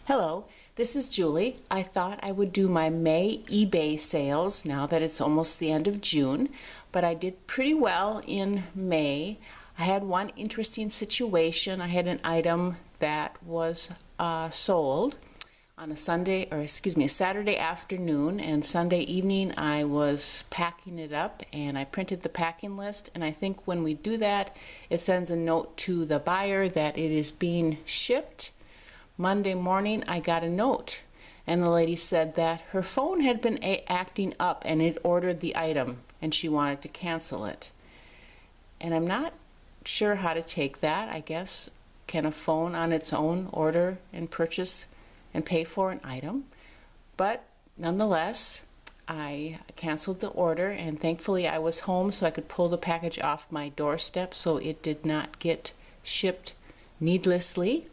Hello, this is Julie. I thought I would do my May eBay sales now that it's almost the end of June, but I did pretty well in May. I had one interesting situation. I had an item that was sold on a Saturday afternoon, and Sunday evening I was packing it up and I printed the packing list, and I think when we do that it sends a note to the buyer that it is being shipped. Monday morning I got a note and the lady said that her phone had been acting up and it ordered the item and she wanted to cancel it. And I'm not sure how to take that. I guess, can a phone on its own order and purchase and pay for an item? But nonetheless, I canceled the order, and thankfully I was home so I could pull the package off my doorstep so it did not get shipped needlessly.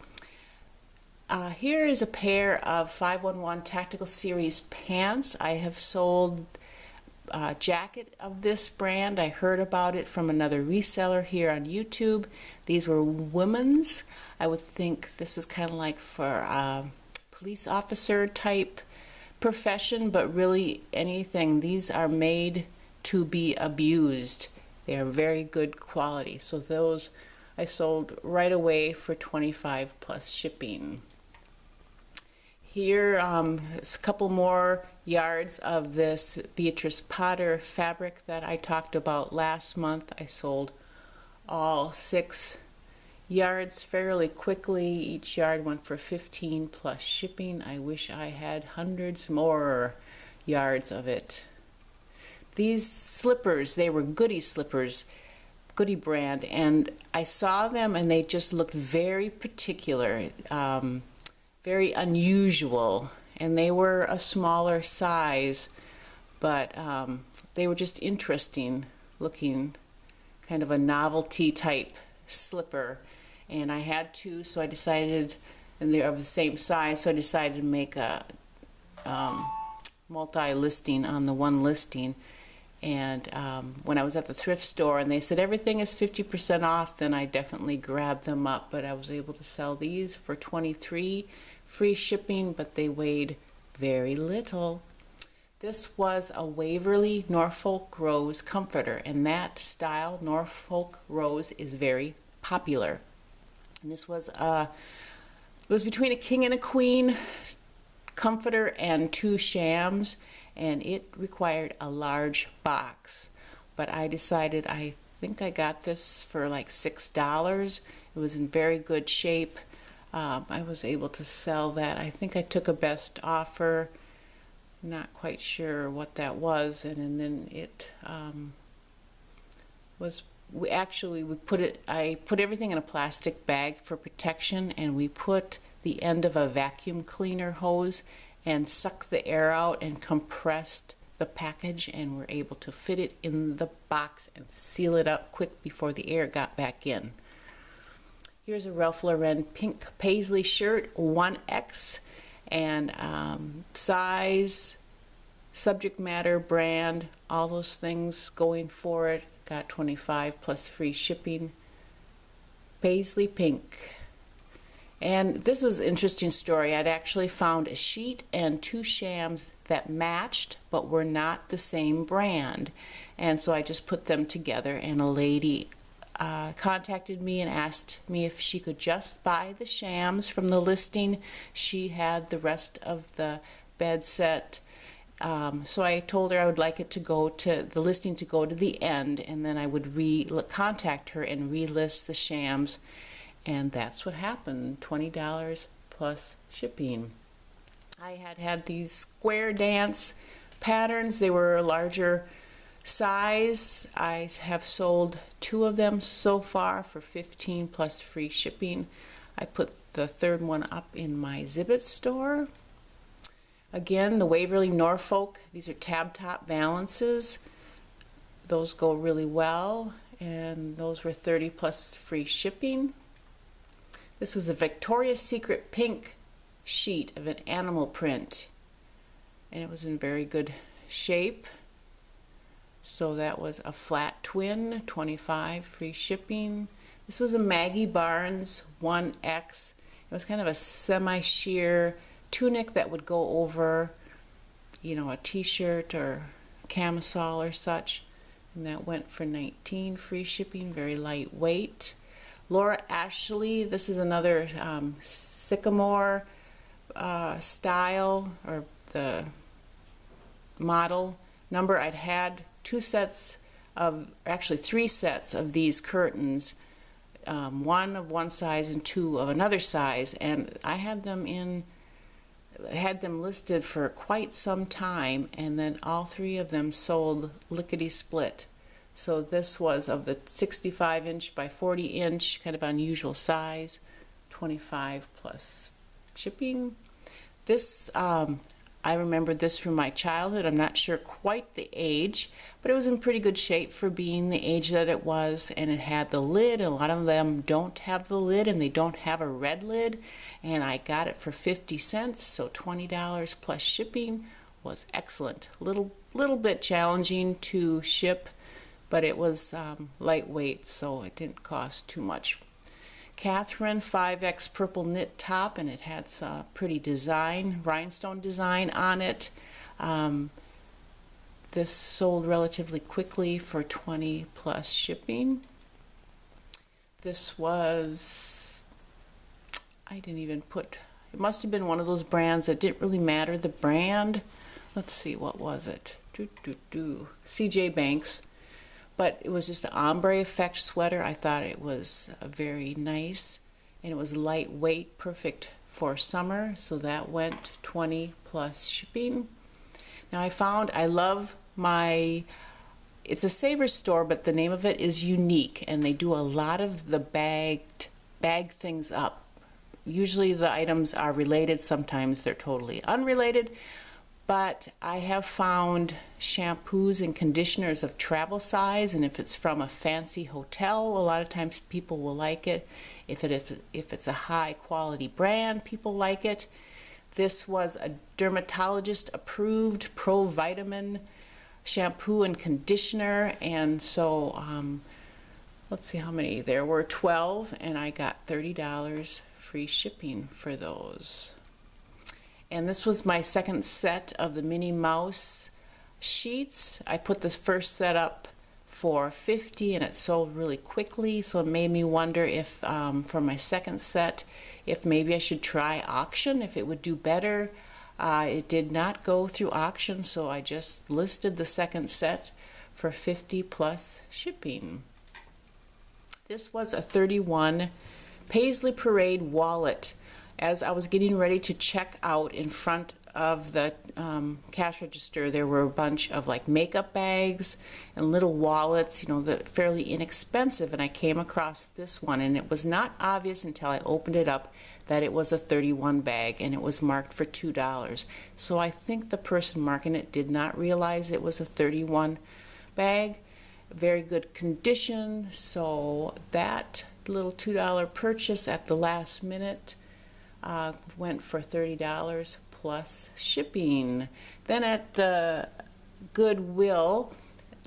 Here is a pair of 511 Tactical Series pants. I have sold a jacket of this brand. I heard about it from another reseller here on YouTube. These were women's. I would think this is kind of like for police officer type profession, but really anything. These are made to be abused. They are very good quality. So those I sold right away for $25 plus shipping. Here is a couple more yards of this Beatrice Potter fabric that I talked about last month. I sold all 6 yards fairly quickly. Each yard went for $15 plus shipping. I wish I had hundreds more yards of it. These slippers, they were Goody slippers, Goody brand, and I saw them and they just looked very particular. Very unusual, and they were a smaller size, but they were just interesting looking, kind of a novelty type slipper, and I had two, so I decided, and they're of the same size, so I decided to make a multi-listing on the one listing. And when I was at the thrift store and they said everything is 50% off, then I definitely grabbed them up. But I was able to sell these for $23, free shipping, but they weighed very little. This was a Waverly Norfolk Rose comforter, and that style, Norfolk Rose, is very popular. And this was it was between a king and a queen comforter and 2 shams, and it required a large box. But I decided, I think I got this for like $6. It was in very good shape. I was able to sell that. I think I took a best offer. Not quite sure what that was, and then it was. I put everything in a plastic bag for protection, and we put the end of a vacuum cleaner hose and sucked the air out and compressed the package, and were able to fit it in the box and seal it up quick before the air got back in. Here's a Ralph Lauren pink Paisley shirt, 1X, and size, subject matter, brand, all those things going for it. Got $25 plus free shipping. Paisley Pink. And this was an interesting story. I'd actually found a sheet and 2 shams that matched but were not the same brand. And so I just put them together, and a lady contacted me and asked me if she could just buy the shams from the listing. She had the rest of the bed set. So I told her I would like it to go to the listing to go to the end, and then I would contact her and relist the shams. And that's what happened, $20 plus shipping. I had these square dance patterns. They were a larger size. I have sold 2 of them so far for $15 plus free shipping. I put the 3rd one up in my Zibbit store. Again, the Waverly Norfolk. These are tab top valances. Those go really well, and those were $30 plus free shipping. This was a Victoria's Secret pink sheet of an animal print, and it was in very good shape. So that was a flat twin, $25 free shipping. This was a Maggie Barnes 1X. It was kind of a semi-sheer tunic that would go over, you know, a t-shirt or camisole or such. And that went for $19, free shipping, very lightweight. Laura Ashley, this is another sycamore style, or the model number. I'd had two sets of, actually 3 sets of these curtains, one of one size and 2 of another size, and I had them listed for quite some time, and then all 3 of them sold lickety split. So this was of the 65-inch by 40-inch, kind of unusual size, $25 plus shipping. This, I remember this from my childhood. I'm not sure quite the age, but it was in pretty good shape for being the age that it was, and it had the lid. A lot of them don't have the lid, and they don't have a red lid, and I got it for 50 cents, so $20 plus shipping was excellent. Little bit challenging to ship, but it was lightweight, so it didn't cost too much. Catherine 5X purple knit top, and it had some pretty design, rhinestone design on it. This sold relatively quickly for $20 plus shipping. This was, I didn't even put, it must have been one of those brands that didn't really matter the brand. Let's see, what was it? CJ Banks. But it was just an ombre effect sweater. I thought it was very nice, and it was lightweight, perfect for summer, so that went $20 plus shipping. Now I love my, it's a Savers store, but the name of it is Unique, and they do a lot of the bag things up. Usually the items are related, sometimes they're totally unrelated. But I have found shampoos and conditioners of travel size, and if it's from a fancy hotel, a lot of times people will like it. If it's a high quality brand, people like it. This was a dermatologist approved pro-vitamin shampoo and conditioner, and so let's see how many. There were 12, and I got $30 free shipping for those. And this was my second set of the Minnie Mouse sheets. I put this first set up for $50, and it sold really quickly, so it made me wonder if for my second set, if maybe I should try auction, if it would do better. It did not go through auction, so I just listed the second set for $50 plus shipping. This was a 31 Paisley Parade wallet. As I was getting ready to check out, in front of the cash register, there were a bunch of like makeup bags and little wallets, you know, that fairly inexpensive, and I came across this one, and it was not obvious until I opened it up that it was a 31 bag, and it was marked for $2. So I think the person marking it did not realize it was a 31 bag. Very good condition, so that little $2 purchase at the last minute went for $30 plus shipping. Then at the Goodwill,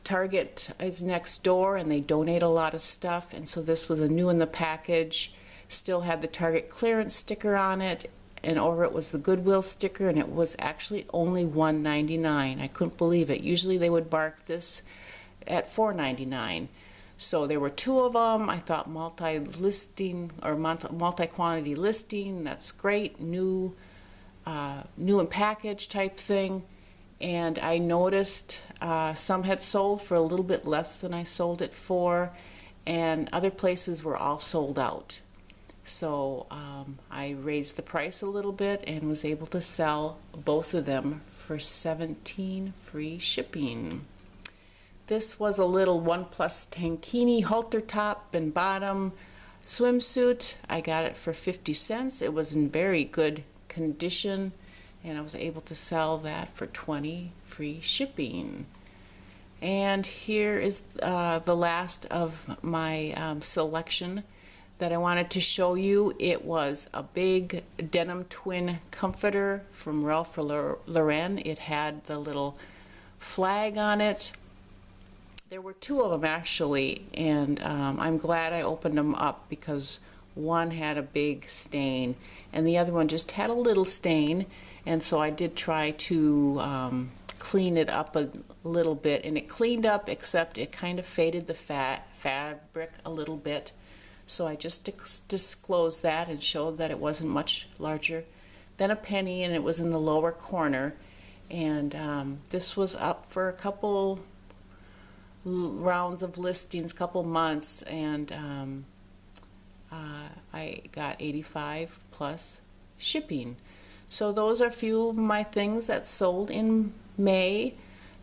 Target is next door, and they donate a lot of stuff, and so this was a new in the package. Still had the Target clearance sticker on it, and over it was the Goodwill sticker, and it was actually only $1.99. I couldn't believe it. Usually they would mark this at $4.99. So there were 2 of them. I thought multi-listing or multi-quantity listing, that's great, new in package type thing. And I noticed some had sold for a little bit less than I sold it for, and other places were all sold out. So I raised the price a little bit and was able to sell both of them for $17 free shipping. This was a little 1+ tankini halter top and bottom swimsuit. I got it for 50 cents. It was in very good condition, and I was able to sell that for $20 free shipping. And here is the last of my selection that I wanted to show you. It was a big denim twin comforter from Ralph Lauren. It had the little flag on it. There were 2 of them actually, and I'm glad I opened them up, because one had a big stain and the other one just had a little stain, and so I did try to clean it up a little bit, and it cleaned up, except it kind of faded the fabric a little bit. So I just disclosed that and showed that it wasn't much larger than a penny, and it was in the lower corner. And this was up for a couple rounds of listings, couple months, and I got 85 plus shipping. So those are a few of my things that sold in May.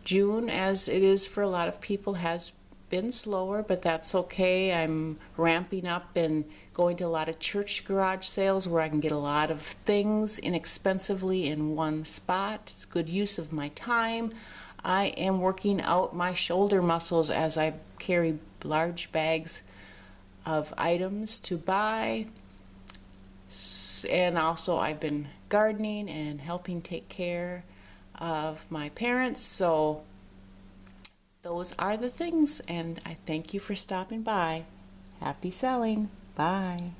June, as it is for a lot of people, has been slower, but that's okay. I'm ramping up and going to a lot of church garage sales where I can get a lot of things inexpensively in one spot. It's good use of my time. I am working out my shoulder muscles as I carry large bags of items to buy. And also I've been gardening and helping take care of my parents. So those are the things, and I thank you for stopping by. Happy selling. Bye.